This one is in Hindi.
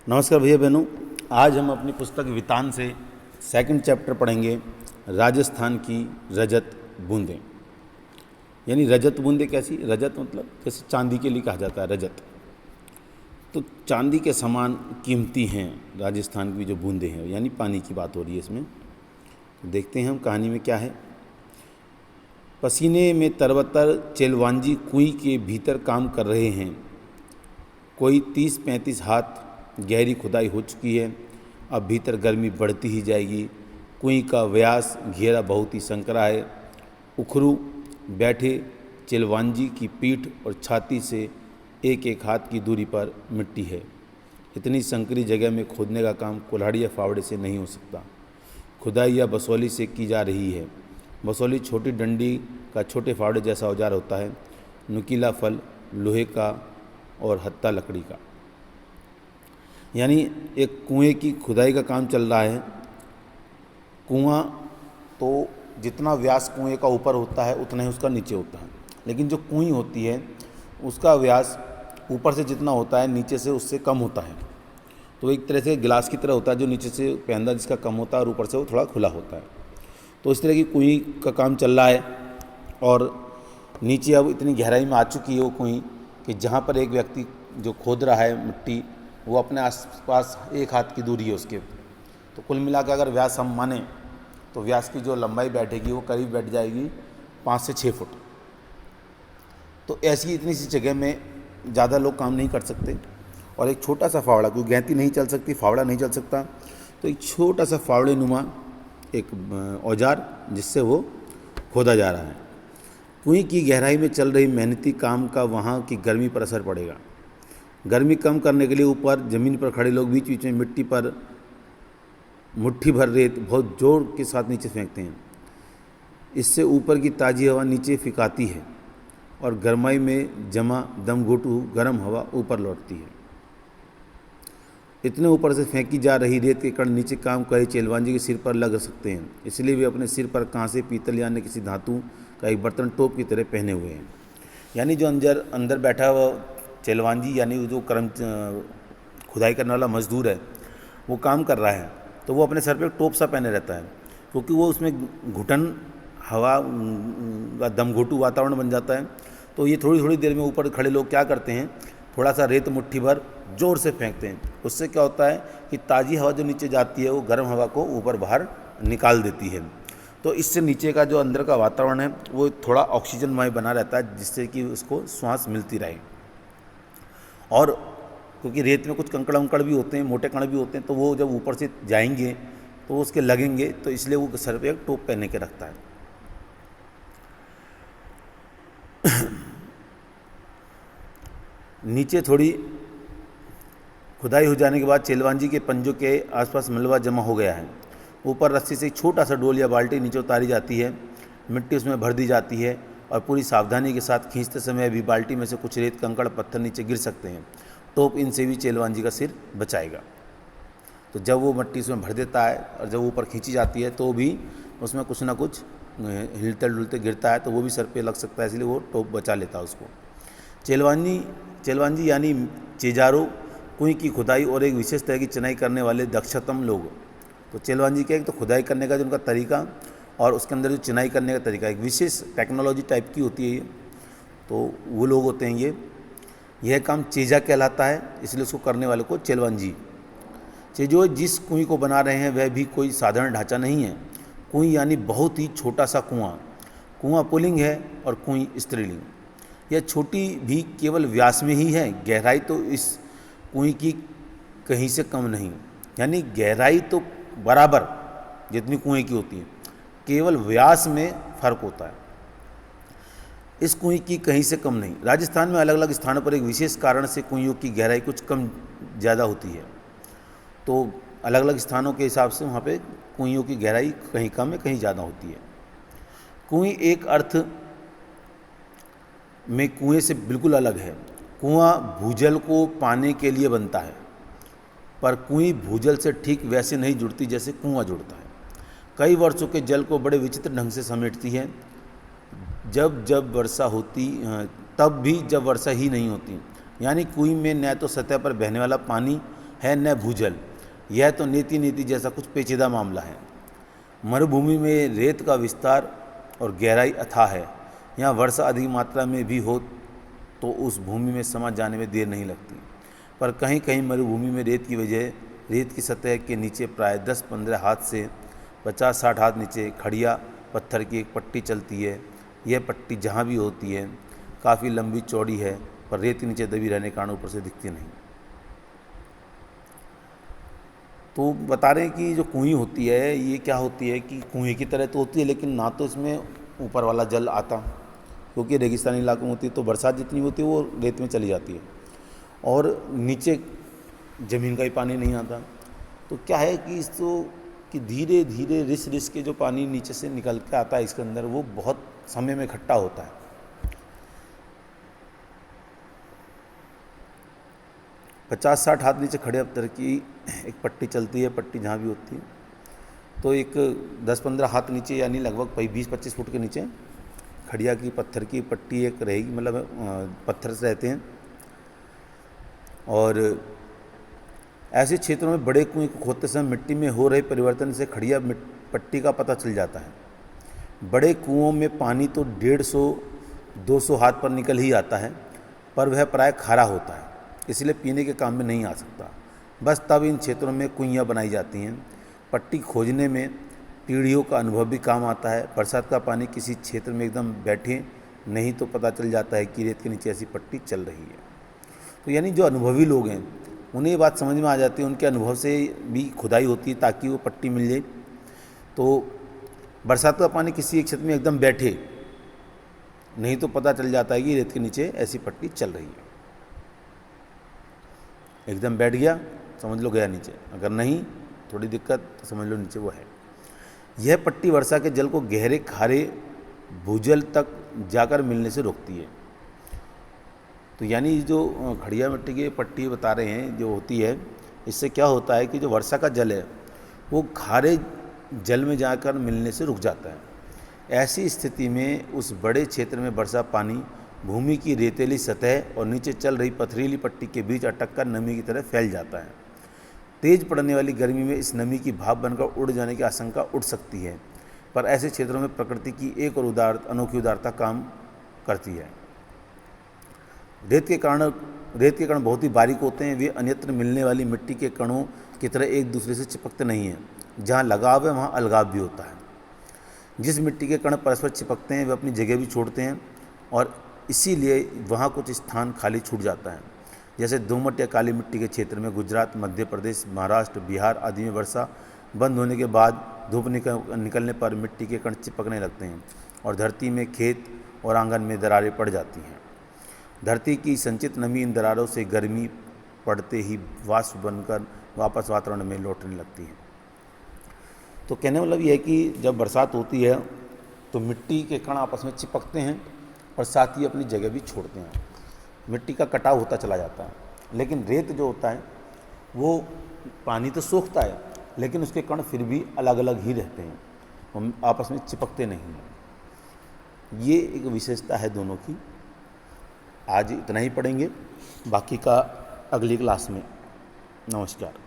नमस्कार भैया बहनों। आज हम अपनी पुस्तक वितान से सेकंड चैप्टर पढ़ेंगे, राजस्थान की रजत बूंदें। यानी रजत बूंदें कैसी? रजत मतलब जैसे चांदी के लिए कहा जाता है रजत, तो चांदी के समान कीमती हैं राजस्थान की जो बूंदें हैं, यानी पानी की बात हो रही है इसमें। तो देखते हैं हम कहानी में क्या है। पसीने में तरबतर चेलवांजी कुएं के भीतर काम कर रहे हैं। कोई 30-35 हाथ गहरी खुदाई हो चुकी है। अब भीतर गर्मी बढ़ती ही जाएगी। कुएं का व्यास घेरा बहुत ही संकरा है। उखरू बैठे चिलवांजी की पीठ और छाती से एक एक हाथ की दूरी पर मिट्टी है। इतनी संकरी जगह में खोदने का काम कुल्हाड़ी या फावड़े से नहीं हो सकता। खुदाई या बसौली से की जा रही है। बसौली छोटी डंडी का छोटे फावड़े जैसा औजार होता है, नुकीला फल लोहे का और हत्ता लकड़ी का। यानी एक कुएं की खुदाई का काम चल रहा है। कुआं तो जितना व्यास कुएं का ऊपर होता है उतना ही उसका नीचे होता है, लेकिन जो कुएं होती है उसका व्यास ऊपर से जितना होता है नीचे से उससे कम होता है। तो एक तरह से गिलास की तरह होता है, जो नीचे से पैंदा जिसका कम होता है और ऊपर से वो थोड़ा खुला होता है। तो इस तरह की कुएं का काम चल रहा है और नीचे अब इतनी गहराई में आ चुकी है वो कुएं कि जहाँ पर एक व्यक्ति जो खोद रहा है मिट्टी, वो अपने आसपास एक हाथ की दूरी है उसके। तो कुल मिलाकर अगर व्यास हम माने तो व्यास की जो लंबाई बैठेगी वो करीब बैठ जाएगी 5 से 6 फुट। तो ऐसी इतनी सी जगह में ज़्यादा लोग काम नहीं कर सकते। और एक छोटा सा फावड़ा, कोई गैंती नहीं चल सकती, फावड़ा नहीं चल सकता, तो एक छोटा सा फावड़े नुमा एक औजार जिससे वो खोदा जा रहा है। कुएं की गहराई में चल रही मेहनती काम का वहाँ की गर्मी पर असर पड़ेगा। गर्मी कम करने के लिए ऊपर ज़मीन पर खड़े लोग बीच बीच में मिट्टी पर मुट्ठी भर रेत बहुत जोर के साथ नीचे फेंकते हैं। इससे ऊपर की ताज़ी हवा नीचे फिकाती है और गर्माई में जमा दमघोटू गर्म हवा ऊपर लौटती है। इतने ऊपर से फेंकी जा रही रेत के कण नीचे काम करे चेलवांजी के सिर पर लग सकते हैं। इसलिए वे अपने सिर पर कांसे, पीतल यानी किसी धातु का एक बर्तन टोप की तरह पहने हुए हैं। यानी जो अंदर बैठा हुआ चेलवांजी यानी जो खुदाई करने वाला मजदूर है, वो काम कर रहा है, तो वो अपने सर पे टोप सा पहने रहता है, क्योंकि वो उसमें घुटन हवा का दमघोटू वातावरण बन जाता है। तो ये थोड़ी थोड़ी देर में ऊपर खड़े लोग क्या करते हैं, थोड़ा सा रेत मुट्ठी भर जोर से फेंकते हैं। उससे क्या होता है कि ताज़ी हवा जो नीचे जाती है वो गर्म हवा को ऊपर बाहर निकाल देती है। तो इससे नीचे का जो अंदर का वातावरण है वो थोड़ा ऑक्सीजनमय बना रहता है, जिससे कि उसको सांस मिलती रहे। और क्योंकि रेत में कुछ कंकड़ वंकड़ भी होते हैं, मोटे कण भी होते हैं, तो वो जब ऊपर से जाएंगे तो वो उसके लगेंगे, तो इसलिए वो सर पे एक टोप पहने के रखता है। नीचे थोड़ी खुदाई हो जाने के बाद चेलवांजी के पंजों के आसपास मलबा जमा हो गया है। ऊपर रस्सी से एक छोटा सा डोल या बाल्टी नीचे उतारी जाती है, मिट्टी उसमें भर दी जाती है और पूरी सावधानी के साथ खींचते समय भी बाल्टी में से कुछ रेत, कंकड़, पत्थर नीचे गिर सकते हैं। टोप इनसे भी चेलवांजी का सिर बचाएगा। तो जब वो मिट्टी उसमें भर देता है और जब ऊपर खींची जाती है तो भी उसमें कुछ ना कुछ हिलते डुलते गिरता है, तो वो भी सर पे लग सकता है, इसलिए वो टोप बचा लेता है उसको। चेलवांजी यानी चेजारो कुएं की खुदाई और एक विशेष तरह की चिनाई करने वाले दक्षतम लोग। तो चेलवांजी क्या है, तो खुदाई करने का जो उनका तरीका और उसके अंदर जो चिनाई करने का तरीका, एक विशेष टेक्नोलॉजी टाइप की होती है ये, तो वो लोग होते हैं यह काम चेजा कहलाता है, इसलिए उसको करने वाले को चेलवांजी। चेजो जिस कुएं को बना रहे हैं वह भी कोई साधारण ढांचा नहीं है। कुएं यानी बहुत ही छोटा सा कुआं। कुआं पुल्लिंग है और कुएं स्त्रीलिंग। यह छोटी भी केवल व्यास में ही है, गहराई तो इस कुएं की कहीं से कम नहीं। यानी गहराई तो बराबर जितनी कुएं की होती है, केवल व्यास में फर्क होता है। इस कुएं की कहीं से कम नहीं। राजस्थान में अलग अलग स्थानों पर एक विशेष कारण से कुइयों की गहराई कुछ कम ज़्यादा होती है। तो अलग अलग स्थानों के हिसाब से वहाँ पे कुइयों की गहराई कहीं कम है, कहीं ज़्यादा होती है। कुएं एक अर्थ में कुएं से बिल्कुल अलग है। कुआं भूजल को पाने के लिए बनता है, पर कुएं भूजल से ठीक वैसे नहीं जुड़ती जैसे कुआं जुड़ता है। कई वर्षों के जल को बड़े विचित्र ढंग से समेटती है। जब वर्षा होती तब भी जब वर्षा ही नहीं होती। यानी कुएं में न तो सतह पर बहने वाला पानी है न भूजल। यह तो नीति नीति जैसा कुछ पेचीदा मामला है। मरुभूमि में रेत का विस्तार और गहराई अथाह है। यहाँ वर्षा अधिक मात्रा में भी हो तो उस भूमि में समा जाने में देर नहीं लगती, पर कहीं कहीं मरुभूमि में रेत की वजह रेत की सतह के नीचे प्राय 10-15 हाथ से 50-60 हाथ नीचे खड़िया पत्थर की एक पट्टी चलती है। यह पट्टी जहाँ भी होती है काफ़ी लंबी चौड़ी है, पर रेत के नीचे दबी रहने के कारण ऊपर से दिखती नहीं। तो बता रहे हैं कि जो कुएं होती है ये क्या होती है कि कुएं की तरह तो होती है, लेकिन ना तो इसमें ऊपर वाला जल आता, क्योंकि रेगिस्तानी इलाकों में होती है तो बरसात जितनी होती है वो रेत में चली जाती है, और नीचे ज़मीन का ही पानी नहीं आता। तो क्या है कि इसको कि धीरे धीरे रिस के जो पानी नीचे से निकल के आता है इसके अंदर, वो बहुत समय में इकट्ठा होता है। 50-60 हाथ नीचे खड़े पत्थर की एक पट्टी चलती है, पट्टी जहाँ भी होती है तो एक 10-15 हाथ नीचे यानी लगभग 20-25 फुट के नीचे खड़िया की पत्थर की पट्टी एक रहेगी, मतलब पत्थर से रहते हैं। और ऐसे क्षेत्रों में बड़े कुएं को खोदते समय मिट्टी में हो रहे परिवर्तन से खड़िया पट्टी का पता चल जाता है। बड़े कुओं में पानी तो 150-200 हाथ पर निकल ही आता है, पर वह प्राय खारा होता है, इसलिए पीने के काम में नहीं आ सकता। बस तब इन क्षेत्रों में कुइयाँ बनाई जाती हैं। पट्टी खोजने में पीढ़ियों का अनुभव भी काम आता है। बरसात का पानी किसी क्षेत्र में एकदम बैठे नहीं तो पता चल जाता है कि रेत के नीचे ऐसी पट्टी चल रही है। तो यानी जो अनुभवी लोग हैं उन्हें ये बात समझ में आ जाती है, उनके अनुभव से भी खुदाई होती है ताकि वो पट्टी मिल जाए। तो बरसात का पानी किसी एक क्षेत्र में एकदम बैठे नहीं तो पता चल जाता है कि रेत के नीचे ऐसी पट्टी चल रही है। एकदम बैठ गया समझ लो गया नीचे, अगर नहीं थोड़ी दिक्कत तो समझ लो नीचे वो है। यह पट्टी वर्षा के जल को गहरे खारे भूजल तक जाकर मिलने से रोकती है। तो यानी जो खड़िया मिट्टी की पट्टी बता रहे हैं जो होती है, इससे क्या होता है कि जो वर्षा का जल है वो खारे जल में जाकर मिलने से रुक जाता है। ऐसी स्थिति में उस बड़े क्षेत्र में वर्षा पानी भूमि की रेतीली सतह और नीचे चल रही पथरीली पट्टी के बीच अटक कर नमी की तरह फैल जाता है। तेज पड़ने वाली गर्मी में इस नमी की भाप बनकर उड़ जाने की आशंका उठ सकती है, पर ऐसे क्षेत्रों में प्रकृति की एक और अनोखी उदारता काम करती है। रेत के कण बहुत ही बारीक होते हैं। वे अन्यत्र मिलने वाली मिट्टी के कणों की तरह एक दूसरे से चिपकते नहीं हैं। जहाँ लगाव है वहाँ अलगाव भी होता है। जिस मिट्टी के कण परस्पर चिपकते हैं वे अपनी जगह भी छोड़ते हैं, और इसीलिए वहाँ कुछ स्थान खाली छूट जाता है। जैसे दोमट या काली मिट्टी के क्षेत्र में गुजरात, मध्य प्रदेश, महाराष्ट्र, बिहार आदि में वर्षा बंद होने के बाद धूप निकलने पर मिट्टी के कण चिपकने लगते हैं और धरती में, खेत और आंगन में दरारें पड़ जाती हैं। धरती की संचित नमी इन दरारों से गर्मी पड़ते ही वाष्प बनकर वापस वातावरण में लौटने लगती है। तो कहने मतलब ये है कि जब बरसात होती है तो मिट्टी के कण आपस में चिपकते हैं और साथ ही अपनी जगह भी छोड़ते हैं। मिट्टी का कटाव होता चला जाता है, लेकिन रेत जो होता है वो पानी तो सोखता है, लेकिन उसके कण फिर भी अलग अलग ही रहते हैं, हम आपस में चिपकते नहीं हैं। ये एक विशेषता है दोनों की। आज इतना ही पढ़ेंगे, बाकी का अगली क्लास में। नमस्कार।